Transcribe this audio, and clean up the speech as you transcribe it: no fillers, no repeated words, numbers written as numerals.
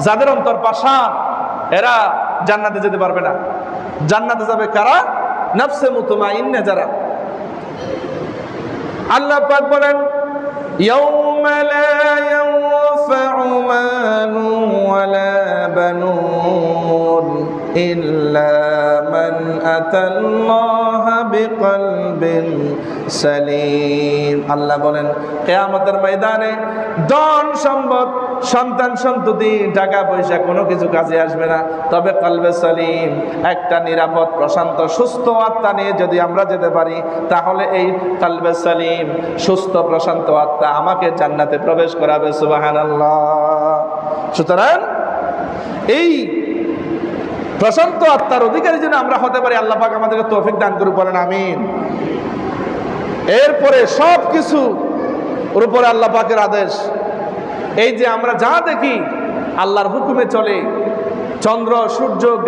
যাদের অন্তর পাষাণ এরা জান্নাতে যেতে পারবে না। জান্নাতে যাবে কারা? নফসে মুতমাইন্না যারা। আল্লাহ পাক বলেন ইয়াউমা লা ইয়ানফাউ মালু ওয়ালা বানুন ইল্লা মান আতাল্লাহা বিকলবিন সালিম। আল্লাহ বলেন কিয়ামতের ময়দানে ধন সম্পদ সন্তান সন্ততি টাকা পয়সা কোনো কিছু কাজে আসবে না, তবে কলবে সালিম একটা নিরাপদ প্রশান্ত সুস্থ আত্মা নিয়ে যদি আমরা যেতে পারি তাহলে এই কলবে সালিম সুস্থ প্রশান্ত আত্মা আমাকে জান্নাতে প্রবেশ করাবে। সুবহানাল্লাহ। সুতরাং এই প্রশান্ত আত্মার অধিকারী যেন আমরা হতে পারি, আল্লাহ পাক আমাদেরকে তৌফিক দান করুন, বলেন আমিন। এরপরে সব কিছু ওর উপরে আল্লাহ পাকের আদেশ। এই যে আমরা যা দেখি আল্লাহর হুকুমে চলে, চন্দ্র সূর্য